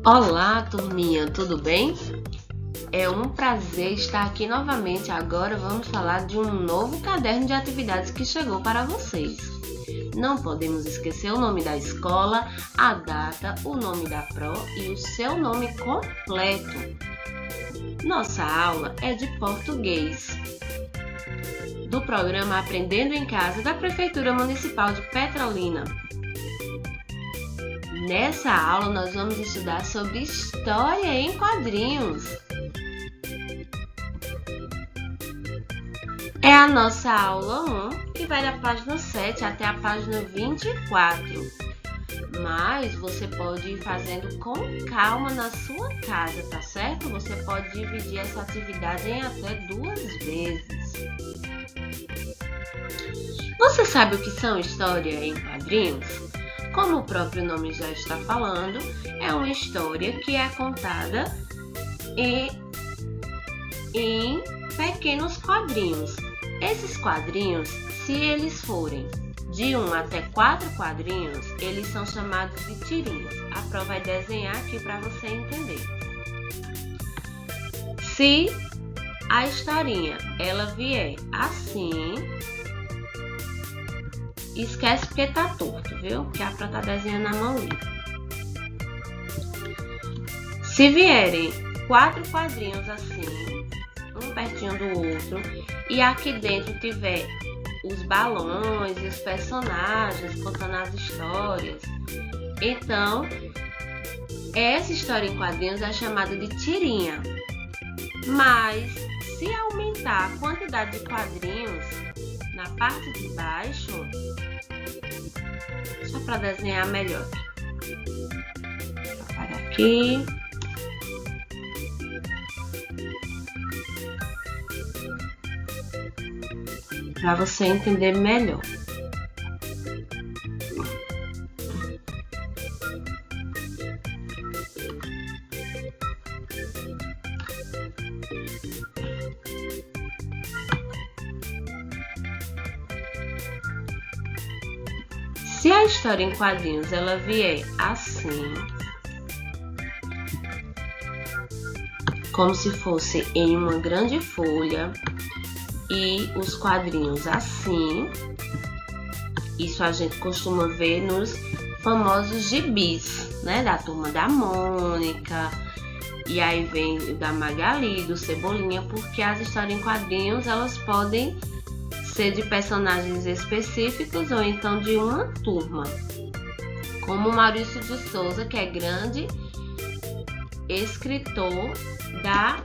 Olá, turminha, tudo bem? É um prazer estar aqui novamente. Agora vamos falar de um novo caderno de atividades que chegou para vocês. Não podemos esquecer o nome da escola, a data, o nome da Pro e o seu nome completo. Nossa aula é de português, do programa Aprendendo em Casa da Prefeitura Municipal de Petrolina. Nessa aula, nós vamos estudar sobre história em quadrinhos. É a nossa aula 1, que vai da página 7 até a página 24. Mas você pode ir fazendo com calma na sua casa, tá certo? Você pode dividir essa atividade em até 2 vezes. Você sabe o que são história em quadrinhos? Como o próprio nome já está falando, é uma história que é contada em pequenos quadrinhos. Esses quadrinhos, se eles forem de 1 até 4 quadrinhos, eles são chamados de tirinhas. A Pro vai desenhar aqui para você entender. Se a historinha ela vier assim, esquece porque tá torto, viu? Porque a Pro tá desenhando a mão livre. Se vierem 4 quadrinhos assim, um pertinho do outro, e aqui dentro tiver os balões e os personagens contando as histórias, então essa história em quadrinhos é chamada de tirinha. Mas se aumentar a quantidade de quadrinhos na parte de baixo, só para desenhar melhor, vou apagar aqui. Para você entender melhor. Se a história em quadrinhos ela vier assim, como se fosse em uma grande folha, e os quadrinhos assim, isso a gente costuma ver nos famosos gibis, né? Da Turma da Mônica, e aí vem o da Magali, do Cebolinha, porque as histórias em quadrinhos elas podem ser de personagens específicos ou então de uma turma, como o Maurício de Souza, que é grande escritor da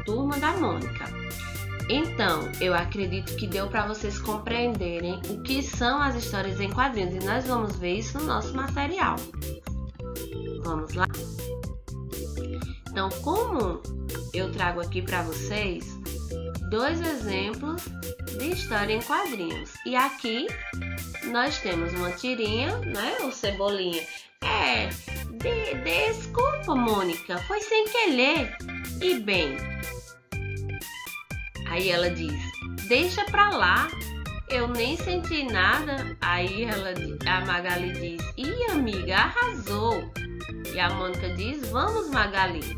Turma da Mônica. Então, eu acredito que deu para vocês compreenderem o que são as histórias em quadrinhos e nós vamos ver isso no nosso material. Vamos lá? Então, como eu trago aqui para vocês 2 exemplos de história em quadrinhos. E aqui nós temos uma tirinha, né? O Cebolinha. Desculpa, Mônica, foi sem querer. E bem, aí ela diz, deixa pra lá, eu nem senti nada. Aí a Magali diz, ih, amiga, arrasou. E a Mônica diz, vamos, Magali.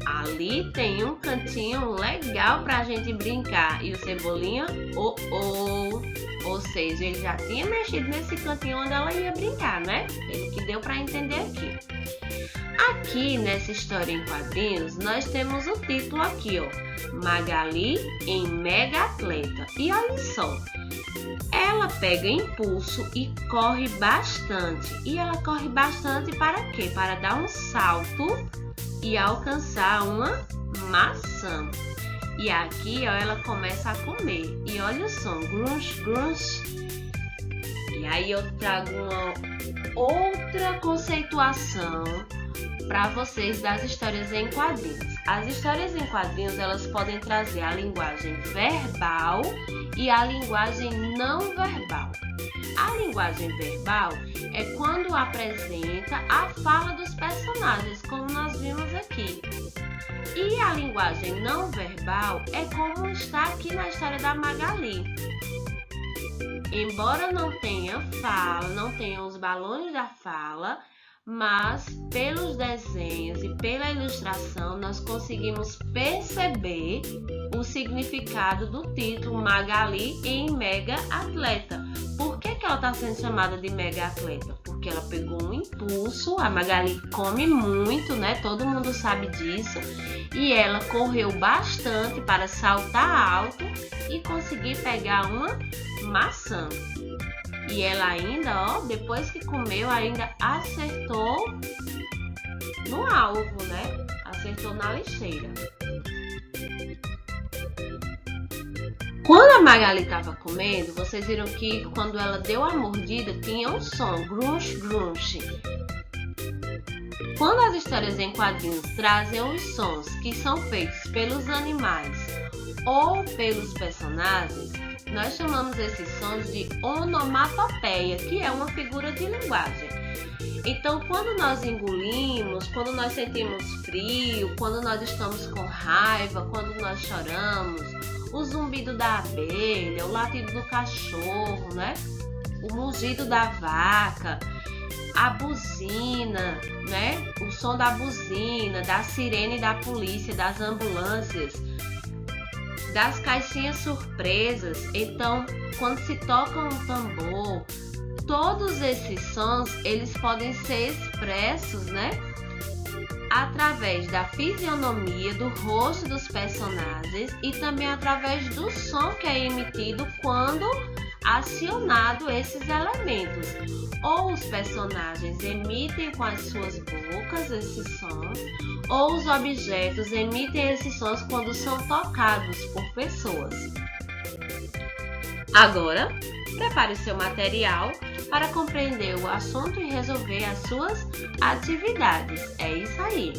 Ali tem um cantinho legal pra gente brincar. E o Cebolinha, ou seja, ele já tinha mexido nesse cantinho onde ela ia brincar, né? Ele que deu pra entender aqui. Aqui nessa história em quadrinhos, nós temos o título aqui, ó, Magali em Mega Atleta. E olha só, ela pega impulso e corre bastante. E ela corre bastante para quê? Para dar um salto e alcançar uma maçã. E aqui, ó, ela começa a comer. E olha o som, grunch, grunch. E aí eu trago uma outra conceituação para vocês das histórias em quadrinhos. As histórias em quadrinhos, elas podem trazer a linguagem verbal e a linguagem não verbal. A linguagem verbal é quando apresenta a fala dos personagens, como nós vimos aqui. E a linguagem não verbal é como está aqui na história da Magali. Embora não tenha fala, não tenha os balões da fala, mas pelos desenhos e pela ilustração nós conseguimos perceber o significado do título Magali em Mega Atleta. Por que ela está sendo chamada de Mega Atleta? Porque ela pegou um impulso, a Magali come muito, né? Todo mundo sabe disso. E ela correu bastante para saltar alto e conseguir pegar uma maçã. E ela ainda, depois que comeu, ainda acertou no alvo, né? Acertou na lixeira. Quando a Magali estava comendo, vocês viram que quando ela deu a mordida, tinha um som, grunch, grunch. Quando as histórias em quadrinhos trazem os sons que são feitos pelos animais ou pelos personagens, nós chamamos esses sons de onomatopeia, que é uma figura de linguagem. Então, quando nós engolimos, quando nós sentimos frio, quando nós estamos com raiva, quando nós choramos, o zumbido da abelha, o latido do cachorro, né? O mugido da vaca, a buzina, né? O som da buzina, da sirene da polícia, das ambulâncias, das caixinhas surpresas. Então, quando se toca um tambor, todos esses sons, eles podem ser expressos, né? Através da fisionomia, do rosto dos personagens e também através do som que é emitido quando acionado esses elementos. Ou os personagens emitem com as suas bocas esses sons, ou os objetos emitem esses sons quando são tocados por pessoas. Agora, prepare o seu material para compreender o assunto e resolver as suas atividades. É isso aí.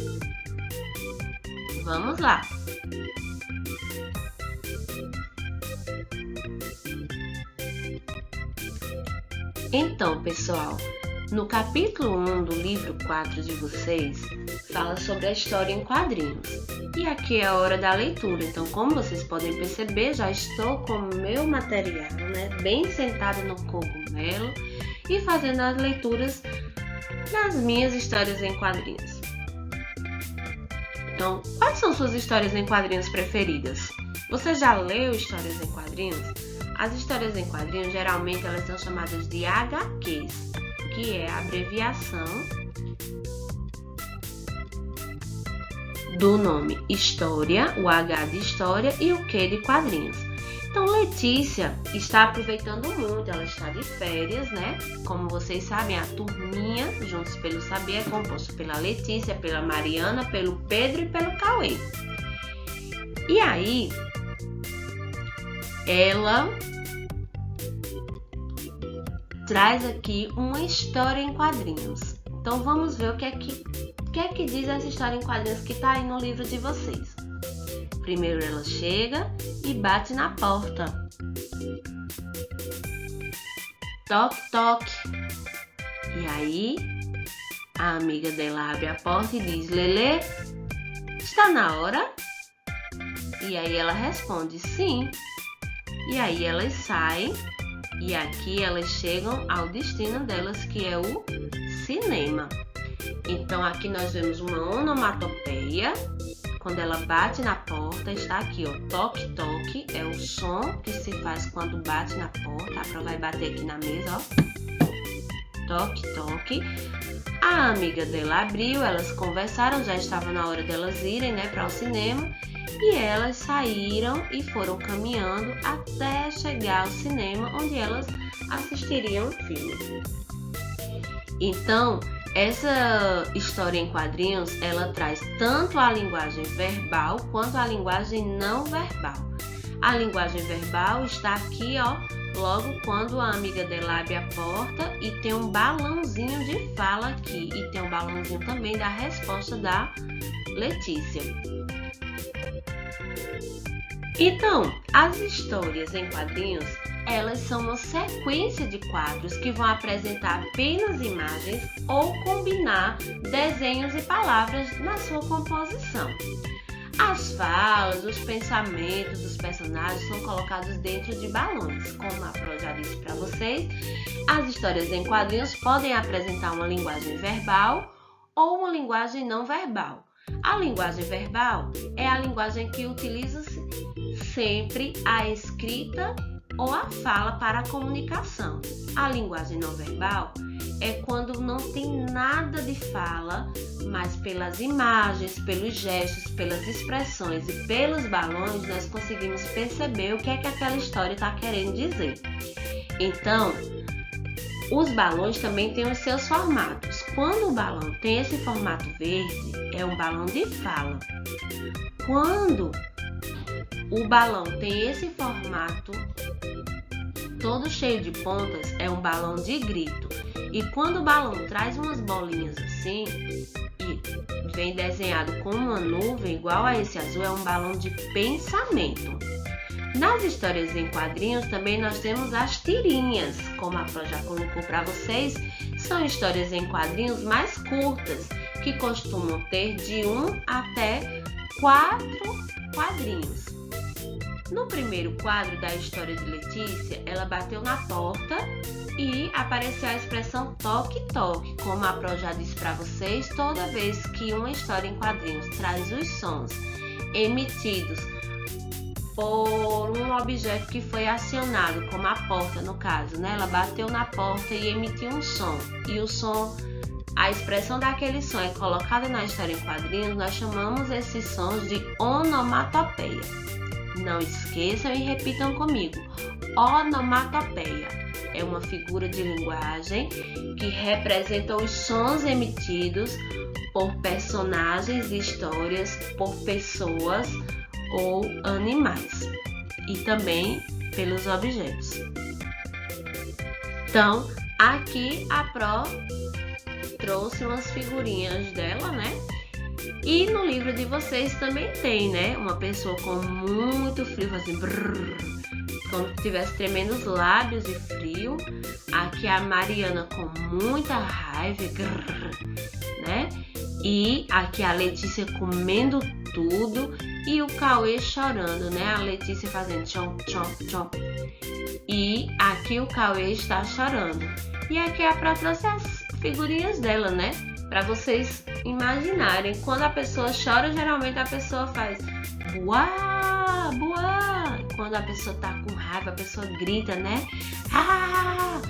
Vamos lá! Então, pessoal, no capítulo 1 do livro 4 de vocês, fala sobre a história em quadrinhos. E aqui é a hora da leitura, então como vocês podem perceber, já estou com o meu material, né, bem sentado no cogumelo e fazendo as leituras das minhas histórias em quadrinhos. Então, quais são suas histórias em quadrinhos preferidas? Você já leu histórias em quadrinhos? As histórias em quadrinhos, geralmente, elas são chamadas de HQs, que é a abreviação do nome História, o H de História e o Q de Quadrinhos. Então, Letícia está aproveitando muito, ela está de férias, né? Como vocês sabem, a turminha Juntos pelo Saber é composta pela Letícia, pela Mariana, pelo Pedro e pelo Cauê. E aí, ela traz aqui uma história em quadrinhos. Então vamos ver o que é que diz essa história em quadrinhos que está aí no livro de vocês. Primeiro ela chega e bate na porta. Toque, toque. E aí a amiga dela abre a porta e diz: Lelê, está na hora? E aí ela responde: sim. E aí elas saem e aqui elas chegam ao destino delas, que é o cinema. Então aqui nós vemos uma onomatopeia. Quando ela bate na porta, está aqui, ó, toque, toque, é o som que se faz quando bate na porta. A Pro vai bater aqui na mesa, ó. Toque, toque. A amiga dela abriu, elas conversaram, já estava na hora delas irem, né, para o cinema. E elas saíram e foram caminhando até chegar ao cinema, onde elas assistiriam o filme. Então, essa história em quadrinhos, ela traz tanto a linguagem verbal quanto a linguagem não verbal. A linguagem verbal está aqui, ó, logo quando a amiga dela abre a porta e tem um balãozinho de fala aqui. E tem um balãozinho também da resposta da Letícia. Então, as histórias em quadrinhos, elas são uma sequência de quadros que vão apresentar apenas imagens ou combinar desenhos e palavras na sua composição. As falas, os pensamentos dos personagens são colocados dentro de balões. Como a Pro já disse para vocês, as histórias em quadrinhos podem apresentar uma linguagem verbal ou uma linguagem não verbal. A linguagem verbal é a linguagem que utiliza-se sempre a escrita ou a fala para a comunicação. A linguagem não verbal é quando não tem nada de fala, mas pelas imagens, pelos gestos, pelas expressões e pelos balões nós conseguimos perceber o que é que aquela história está querendo dizer. Então, os balões também têm os seus formatos. Quando o balão tem esse formato verde, é um balão de fala. Quando o balão tem esse formato todo cheio de pontas, é um balão de grito. E quando o balão traz umas bolinhas assim e vem desenhado com uma nuvem igual a esse azul, é um balão de pensamento. Nas histórias em quadrinhos também nós temos as tirinhas, como a Pro já colocou para vocês, são histórias em quadrinhos mais curtas, que costumam ter de 1 até 4 quadrinhos. No primeiro quadro da história de Letícia, ela bateu na porta e apareceu a expressão toque-toque. Como a Pro já disse para vocês, toda vez que uma história em quadrinhos traz os sons emitidos por um objeto que foi acionado, como a porta no caso, né? Ela bateu na porta e emitiu um som. E o som, a expressão daquele som é colocada na história em quadrinhos, nós chamamos esses sons de onomatopeia. Não esqueçam e repitam comigo. Onomatopeia é uma figura de linguagem que representa os sons emitidos por personagens de histórias, por pessoas ou animais e também pelos objetos. Então, aqui a Pro trouxe umas figurinhas dela, né? E no livro de vocês também tem, né? Uma pessoa com muito frio, assim, brrr, como se estivesse tremendo os lábios e frio. Aqui a Mariana com muita raiva, grrr, né? E aqui a Letícia comendo tudo e o Cauê chorando, né? A Letícia fazendo chomp, chomp, chomp. E aqui o Cauê está chorando. E aqui a Pro trouxe as figurinhas dela, né? Para vocês imaginarem. Quando a pessoa chora, geralmente a pessoa faz buá, buá. Quando a pessoa tá com raiva, a pessoa grita, né? Ah!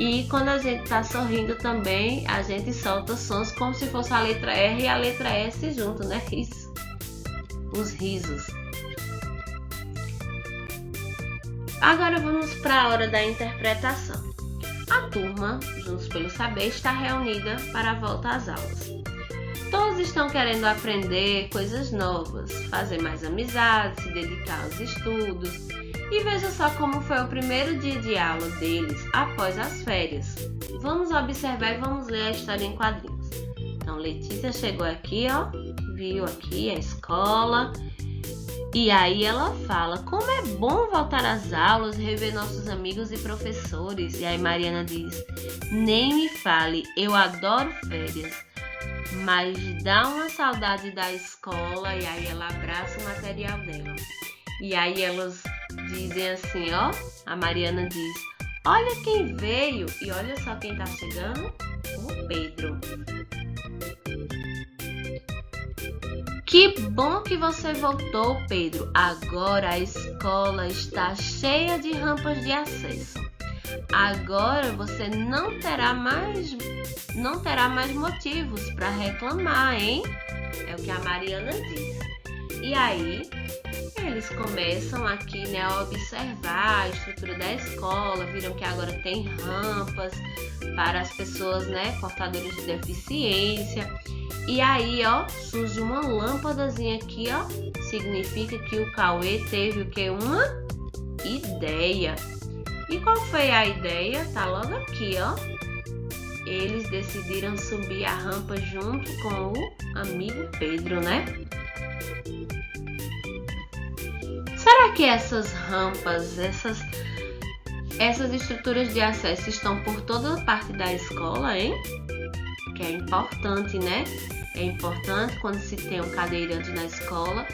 E quando a gente tá sorrindo também, a gente solta sons como se fosse a letra R e a letra S junto, né? Isso. Os risos. Agora vamos para a hora da interpretação. A turma, Juntos pelo Saber, está reunida para a volta às aulas. Todos estão querendo aprender coisas novas, fazer mais amizades, se dedicar aos estudos. E veja só como foi o primeiro dia de aula deles após as férias. Vamos observar e vamos ler a história em quadrinhos. Então, Letícia chegou aqui, ó, viu aqui a escola. E aí ela fala, como é bom voltar às aulas, rever nossos amigos e professores. E aí Mariana diz, nem me fale, eu adoro férias, mas dá uma saudade da escola. E aí ela abraça o material dela. E aí elas dizem assim, ó, a Mariana diz, olha quem veio. E olha só quem tá chegando, o Pedro. Que bom que você voltou, Pedro. Agora a escola está cheia de rampas de acesso. Agora você não terá mais motivos para reclamar, hein? É o que a Mariana diz. E aí, eles começam aqui, né, a observar a estrutura da escola, viram que agora tem rampas para as pessoas, né, portadoras de deficiência. E aí, ó, surge uma lâmpadazinha aqui, ó, significa que o Cauê teve o quê? Uma ideia. E qual foi a ideia? Tá logo aqui, ó. Eles decidiram subir a rampa junto com o amigo Pedro, né? Será que essas rampas, Essas estruturas de acesso estão por toda parte da escola, hein? Que é importante, né? É importante quando se tem um cadeirante na escola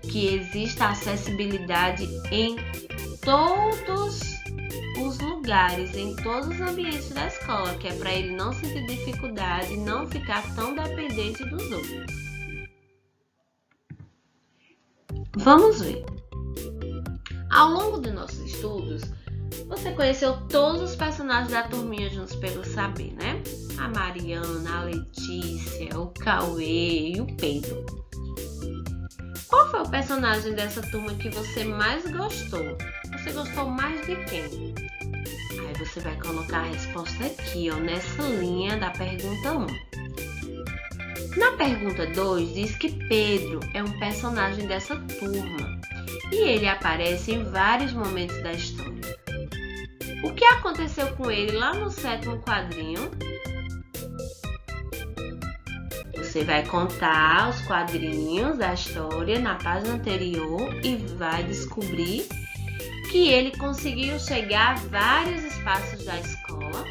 que exista acessibilidade em todos os lugares, em todos os ambientes da escola, que é para ele não sentir dificuldade e não ficar tão dependente dos outros. Vamos ver. Ao longo dos nossos estudos, você conheceu todos os personagens da turminha Juntos pelo Saber, né? A Mariana, a Letícia, o Cauê e o Pedro. Qual foi o personagem dessa turma que você mais gostou? Você gostou mais de quem? Aí você vai colocar a resposta aqui, ó, nessa linha da pergunta 1. Na pergunta 2, diz que Pedro é um personagem dessa turma e ele aparece em vários momentos da história. O que aconteceu com ele lá no 7º quadrinho? Você vai contar os quadrinhos da história na página anterior e vai descobrir que ele conseguiu chegar a vários espaços da escola,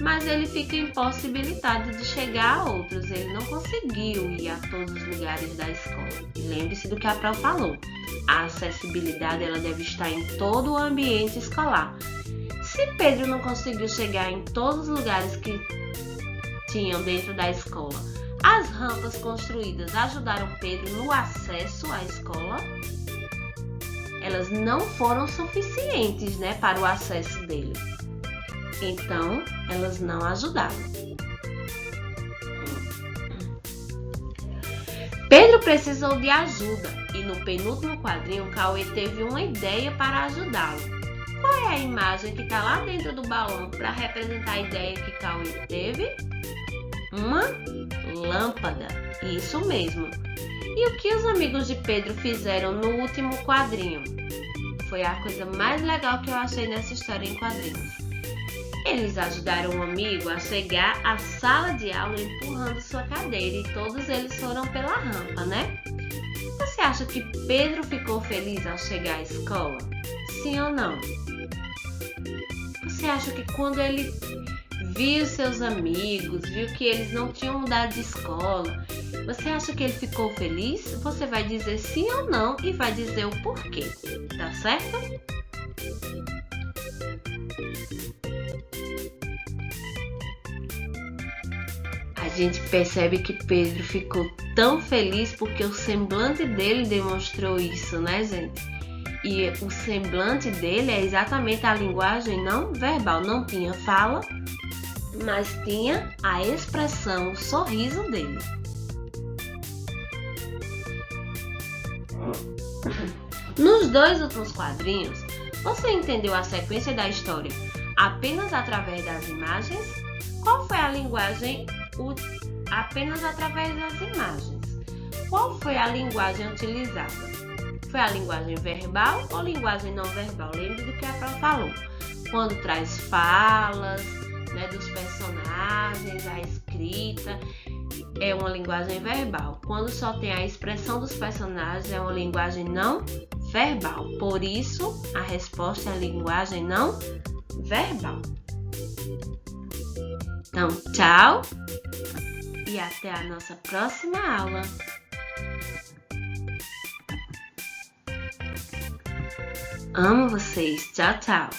mas ele fica impossibilitado de chegar a outros. Ele não conseguiu ir a todos os lugares da escola. Lembre-se do que a prof falou. A acessibilidade ela deve estar em todo o ambiente escolar. Se Pedro não conseguiu chegar em todos os lugares que tinham dentro da escola, as rampas construídas ajudaram Pedro no acesso à escola? Elas não foram suficientes, né, para o acesso dele. Então, elas não ajudaram. Pedro precisou de ajuda e no penúltimo quadrinho, Cauê teve uma ideia para ajudá-lo. Qual é a imagem que está lá dentro do balão para representar a ideia que Cauê teve? Uma lâmpada, isso mesmo. E o que os amigos de Pedro fizeram no último quadrinho? Foi a coisa mais legal que eu achei nessa história em quadrinhos. Eles ajudaram um amigo a chegar à sala de aula empurrando sua cadeira e todos eles foram pela rampa, né? Você acha que Pedro ficou feliz ao chegar à escola? Sim ou não? Você acha que quando ele viu seus amigos, viu que eles não tinham mudado de escola, você acha que ele ficou feliz? Você vai dizer sim ou não e vai dizer o porquê, tá certo? A gente percebe que Pedro ficou tão feliz porque o semblante dele demonstrou isso, né, gente? E o semblante dele é exatamente a linguagem não verbal. Não tinha fala, mas tinha a expressão, o sorriso dele. Nos 2 últimos quadrinhos, você entendeu a sequência da história apenas através das imagens? Qual foi a linguagem apenas através das imagens? Qual foi a linguagem utilizada? Foi a linguagem verbal ou linguagem não verbal? Lembre do que a prof falou. Quando traz falas, né, dos personagens, a escrita, é uma linguagem verbal. Quando só tem a expressão dos personagens, é uma linguagem não verbal. Por isso, a resposta é a linguagem não verbal. Então, tchau e até a nossa próxima aula. Amo vocês. Tchau, tchau.